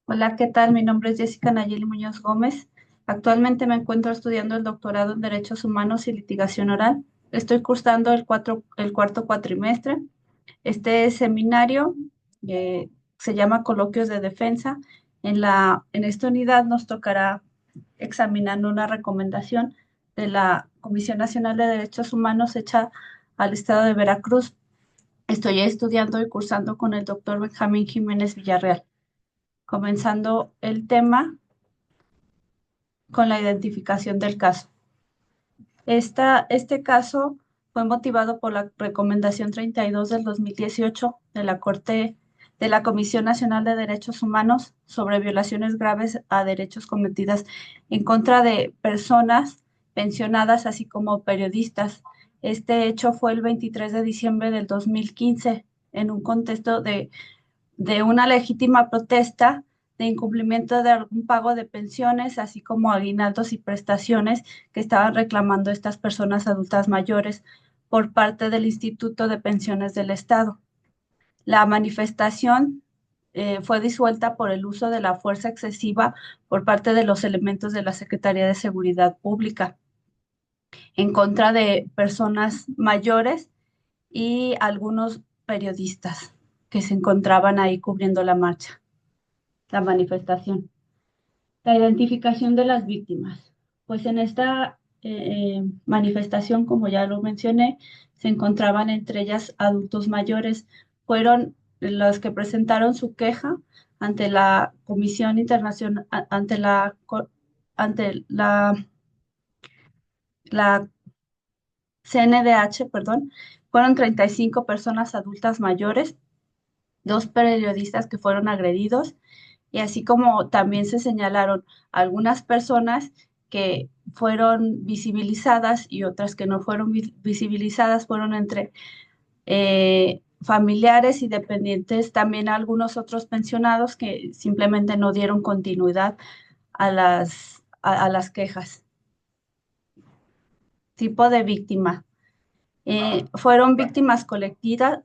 Hola, ¿qué tal? Mi nombre es Jessica Nayeli Muñoz Gómez. Actualmente me encuentro estudiando el doctorado en Derechos Humanos y Litigación Oral. Estoy cursando el cuarto cuatrimestre. Este seminario se llama Coloquios de Defensa. En esta unidad nos tocará examinando una recomendación de la Comisión Nacional de Derechos Humanos hecha al Estado de Veracruz. Estoy estudiando y cursando con el doctor Benjamín Jiménez Villarreal. Comenzando el tema con la identificación del caso. Este caso fue motivado por la Recomendación 32 del 2018 de la Corte de la Comisión Nacional de Derechos Humanos sobre violaciones graves a derechos cometidas en contra de personas pensionadas, así como periodistas. Este hecho fue el 23 de diciembre del 2015 en un contexto de una legítima protesta de incumplimiento de algún pago de pensiones, así como aguinaldos y prestaciones que estaban reclamando estas personas adultas mayores por parte del Instituto de Pensiones del Estado. La manifestación fue disuelta por el uso de la fuerza excesiva por parte de los elementos de la Secretaría de Seguridad Pública en contra de personas mayores y algunos periodistas que se encontraban ahí cubriendo la manifestación. La identificación de las víctimas. Pues en esta manifestación, como ya lo mencioné, se encontraban entre ellas adultos mayores. Fueron los que presentaron su queja ante la Comisión Internacional, ante la CNDH, perdón. Fueron 35 personas adultas mayores, dos periodistas que fueron agredidos y así como también se señalaron algunas personas que fueron visibilizadas y otras que no fueron visibilizadas, fueron entre familiares y dependientes, también algunos otros pensionados que simplemente no dieron continuidad a las quejas. Tipo de víctima. Fueron víctimas colectivas,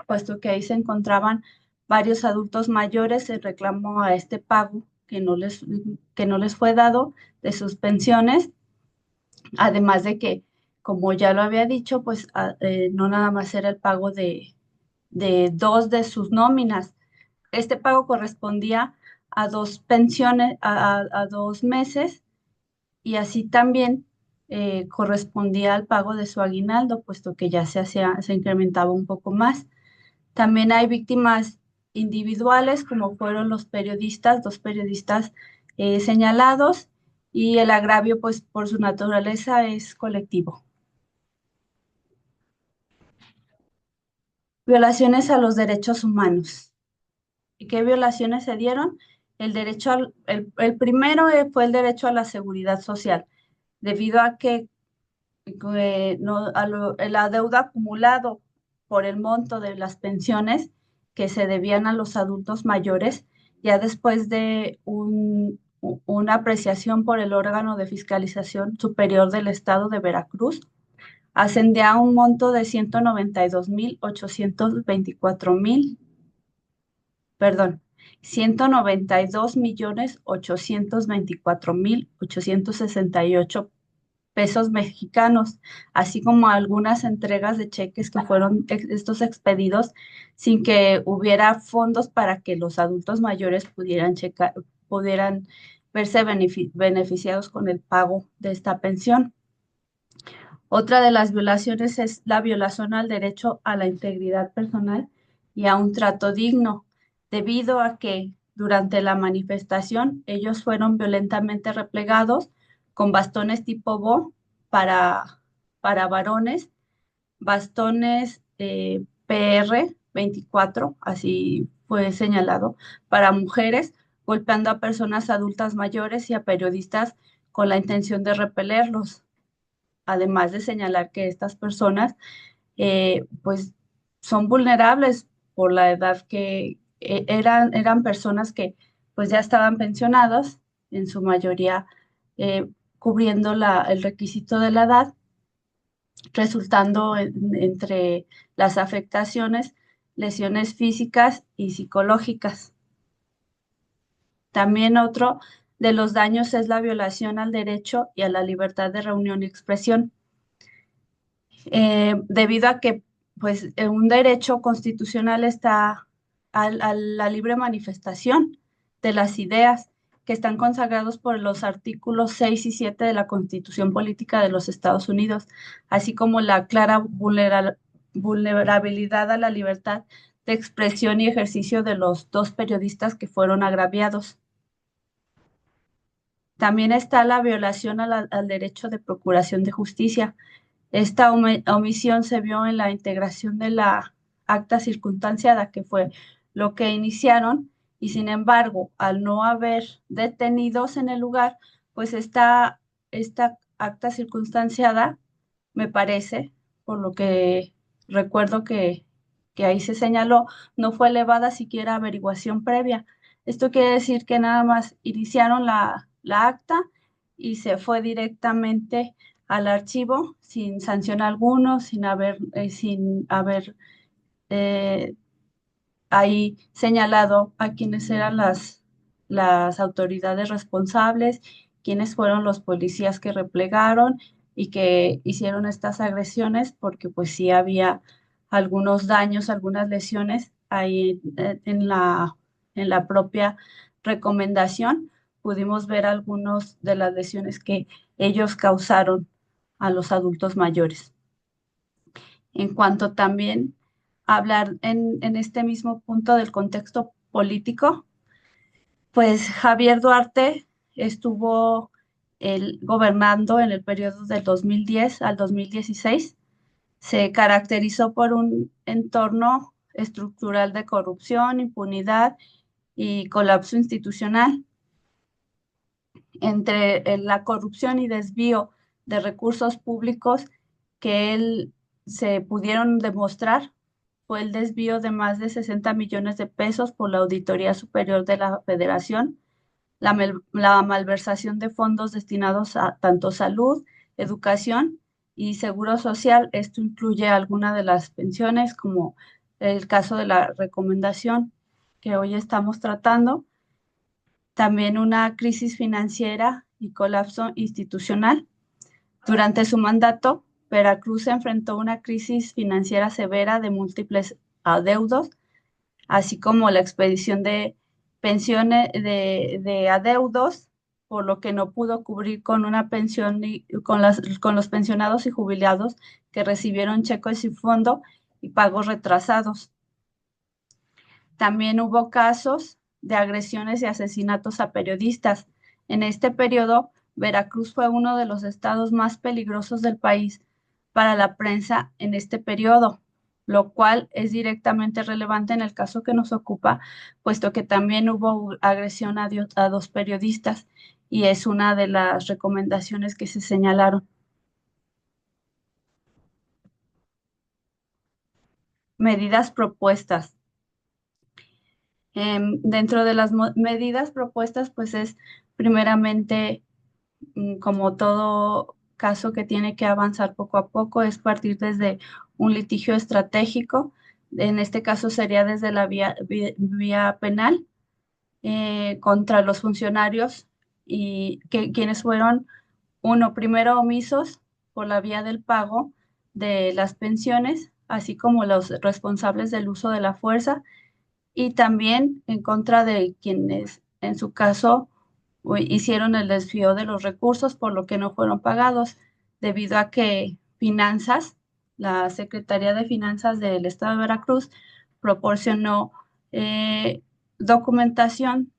puesto que ahí se encontraban varios adultos mayores en reclamo a este pago que no les fue dado de sus pensiones, además de que, como ya lo había dicho, pues no nada más era el pago de dos de sus nóminas. Este pago correspondía a dos pensiones, a 2 meses y así también correspondía al pago de su aguinaldo, puesto que ya se incrementaba un poco más. También hay víctimas individuales, como fueron los periodistas, dos periodistas señalados, y el agravio, pues por su naturaleza, es colectivo. Violaciones a los derechos humanos. ¿Y qué violaciones se dieron? El primero fue el derecho a la seguridad social, debido a que no, el adeudo acumulado por el monto de las pensiones que se debían a los adultos mayores, ya después de una apreciación por el órgano de fiscalización superior del estado de Veracruz, ascendía a un monto de 192.868.000 pesos mexicanos, así como algunas entregas de cheques que fueron estos expedidos sin que hubiera fondos para que los adultos mayores pudieran verse beneficiados con el pago de esta pensión. Otra de las violaciones es la violación al derecho a la integridad personal y a un trato digno, debido a que durante la manifestación ellos fueron violentamente replegados con bastones tipo Bo para varones, bastones PR 24, así fue señalado, para mujeres, golpeando a personas adultas mayores y a periodistas con la intención de repelerlos, además de señalar que estas personas pues son vulnerables por la edad que eran personas que pues ya estaban pensionadas, en su mayoría eh, cubriendo el requisito de la edad, resultando entre las afectaciones, lesiones físicas y psicológicas. También otro de los daños es la violación al derecho y a la libertad de reunión y expresión, debido a que pues, un derecho constitucional está a la libre manifestación de las ideas que están consagrados por los artículos 6 y 7 de la Constitución Política de los Estados Unidos, así como la clara vulnerabilidad a la libertad de expresión y ejercicio de los dos periodistas que fueron agraviados. También está la violación al derecho de procuración de justicia. Esta omisión se vio en la integración de la acta circunstanciada, que fue lo que iniciaron, y sin embargo, al no haber detenidos en el lugar, pues esta acta circunstanciada, me parece, por lo que recuerdo que ahí se señaló, no fue elevada siquiera a averiguación previa. Esto quiere decir que nada más iniciaron la acta y se fue directamente al archivo sin sanción alguno, sin haber eh, ahí señalado a quiénes eran las autoridades responsables, quiénes fueron los policías que replegaron y que hicieron estas agresiones, porque pues sí había algunos daños, algunas lesiones ahí en la propia recomendación. Pudimos ver algunas de las lesiones que ellos causaron a los adultos mayores. En cuanto también a hablar en este mismo punto del contexto político, pues Javier Duarte estuvo gobernando en el periodo del 2010 al 2016. Se caracterizó por un entorno estructural de corrupción, impunidad y colapso institucional. Entre la corrupción y desvío de recursos públicos que él se pudieron demostrar fue el desvío de más de 60 millones de pesos por la Auditoría Superior de la Federación, la malversación de fondos destinados a tanto salud, educación y seguro social. Esto incluye algunas de las pensiones, como el caso de la recomendación que hoy estamos tratando, también una crisis financiera y colapso institucional. Durante su mandato, Veracruz enfrentó una crisis financiera severa de múltiples adeudos, así como la expedición de pensiones de adeudos, por lo que no pudo cubrir con una pensión con los pensionados y jubilados que recibieron cheques sin fondo y pagos retrasados. También hubo casos de agresiones y asesinatos a periodistas. En este periodo, Veracruz fue uno de los estados más peligrosos del país para la prensa en este periodo, lo cual es directamente relevante en el caso que nos ocupa, puesto que también hubo agresión a dos periodistas y es una de las recomendaciones que se señalaron. Medidas propuestas. Dentro de las medidas propuestas, pues es primeramente, como todo caso que tiene que avanzar poco a poco, es partir desde un litigio estratégico. En este caso sería desde la vía penal, contra los funcionarios y quienes fueron, uno, primero omisos por la vía del pago de las pensiones, así como los responsables del uso de la fuerza, y también en contra de quienes en su caso hicieron el desvío de los recursos, por lo que no fueron pagados, debido a que Finanzas, la Secretaría de Finanzas del Estado de Veracruz, proporcionó documentación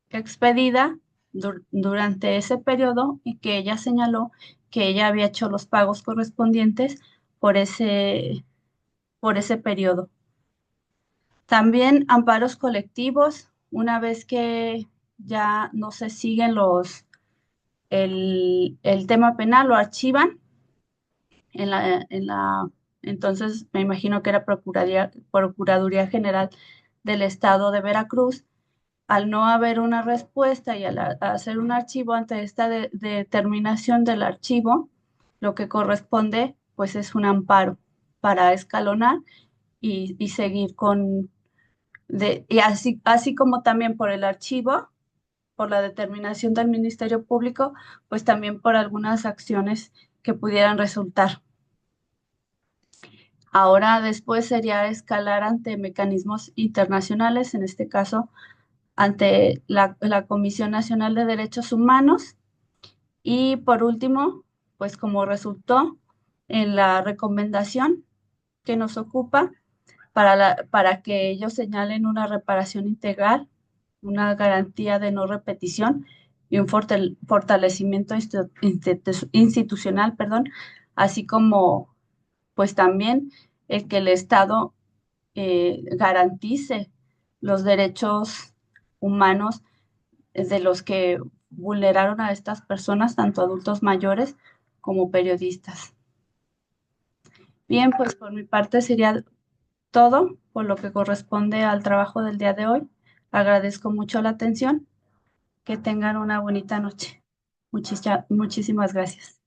expedida durante ese periodo, y que ella señaló que ella había hecho los pagos correspondientes por ese periodo. También amparos colectivos, una vez que ya no se siguen el tema penal, lo archivan entonces me imagino que era Procuraduría General del Estado de Veracruz. Al no haber una respuesta y al hacer un archivo ante esta determinación del archivo, lo que corresponde pues es un amparo para escalonar y seguir y así como también por el archivo, por la determinación del Ministerio Público, pues también por algunas acciones que pudieran resultar. Ahora después sería escalar ante mecanismos internacionales, en este caso ante la Comisión Nacional de Derechos Humanos. Y por último, pues como resultó en la recomendación que nos ocupa para que ellos señalen una reparación integral, una garantía de no repetición y un fortalecimiento institucional, perdón, así como pues también el que el Estado garantice los derechos humanos de los que vulneraron a estas personas, tanto adultos mayores como periodistas. Bien, pues por mi parte sería todo por lo que corresponde al trabajo del día de hoy. Agradezco mucho la atención. Que tengan una bonita noche. Muchísimas gracias.